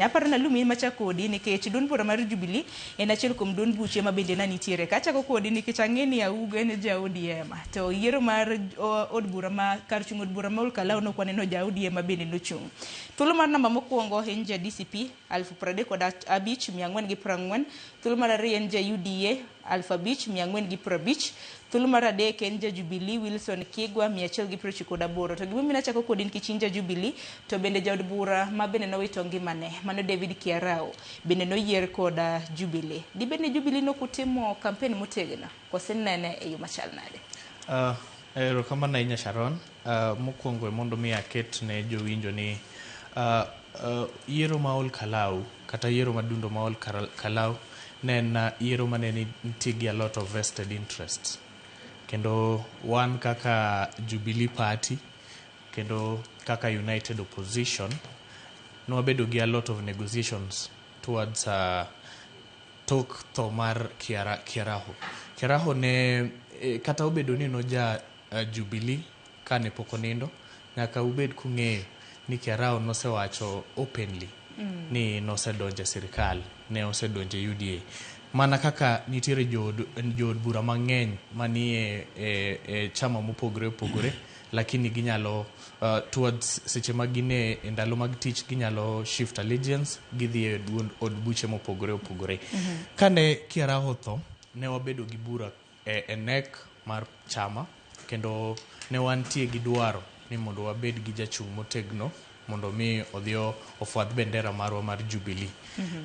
Aparo na lumi macha kodi nikech duond bura mar Jubilee en achiel kuom duond buche ma bende nitiere. Kachako kodi nikech ang'eni Augo en ja ODM. To yiero mar od bura ma kar chung' od bura ma Olkalau no kwaneno ja ODM ma bende nochung'. Thuolo mar namba mokwongo en ja DCP 35,440. Thuolo mar ariyo en ja UDA 5,450. Thuolo mar adek en ja Jubilee Wilson Kigwa 198. To gimomiyo nachako kodi nikech in ja Jubilee to bende ja od bura ma bende nowito ngimane mano David Kiarao bende noyier koda Jubilee. Di bende Jubilee nokutimo kampeni motegno kosenene e yo machal nade? Erokamano ahinya Sharon. Mokwongo mondo mi aket ne jowinjo ni yiero ma Olkalau kata yiero madundo ma Olkalau ne en yiero mane nitie gi a lot of vested interests. Kendo wan kaka Jubilee Party kendo kaka United Opposition nwabedo gi a lot of negotiations towards tok tho mar Kiaraho. Kiaraho ne kata obedo ni no ja Jubilee kane pok onindo, nyaka ubed kung'eyo ni Kiaraho nosewacho openly ni nosedonje sirikal, ne osedonje UDA. Mana kaka nitiere jood bura mang'eny manie chama mopogore opogore, lakini ginyalo towards seche magine e ndalo mag tich ginyalo shift allegiance gidhi e od buche mopogore opogore. Kane Kiaraho tho, ne wabedo gi bura e NEC mar chama, kendo ne wantie gi dwaro ni mondo wabed gi jachung' motegno mondo mi odhi ofwadh bendera marwa mar Jubilee.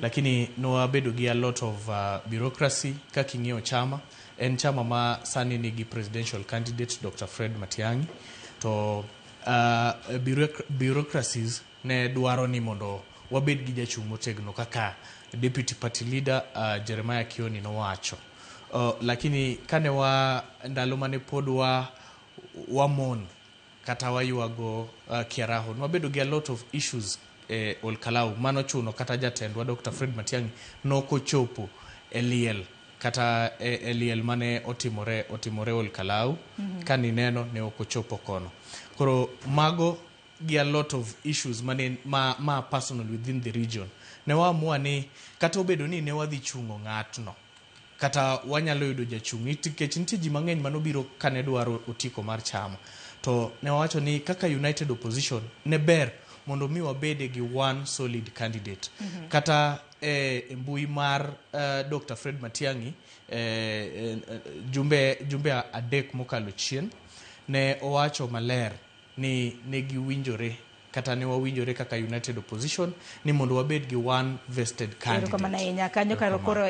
Lakini no wabedo gi a lot of bureaucracy kaking'iyo chama. En chama ma sani nigi presidential candidate Dr. Fred Matiang'i. To bureaucracies ne dwaro ni mondo wabed gi jachung' motegno kaka deputy party leader Jeremiah Kioni nowacho. Lakini kane ndalo mane pod wamon kata wayuago Kiaraho, nwabedo gi a lot of issues Olkalau. Mano chuno kata jatendwa Dr. Fred Matiang'i nokochopo e liel kata e liel mane otimore Olkalau. Kani neno ne okochopo kono. Koro mago gi a lot of issues mane ma personal within the region. Ne waamua ni kata obedo ni ne wadhi chungo ng'atno, kata wanyalo yudo jachung' nikech nitie ji mang'eny manobiro kane dwaro otiko mar chama. To ne wacho ni kaka United Opposition ne ber mondo mi wabede gi one solid candidate. Kata mbui mar Dr. Fred Matiang'i jumbe adek mokalo chien ne owacho maler ni ne giwinjore kata ne wawinjore kaka United Opposition ni mondo wabed gi one vested candidate. Erokamano ahinya kanyo karo koro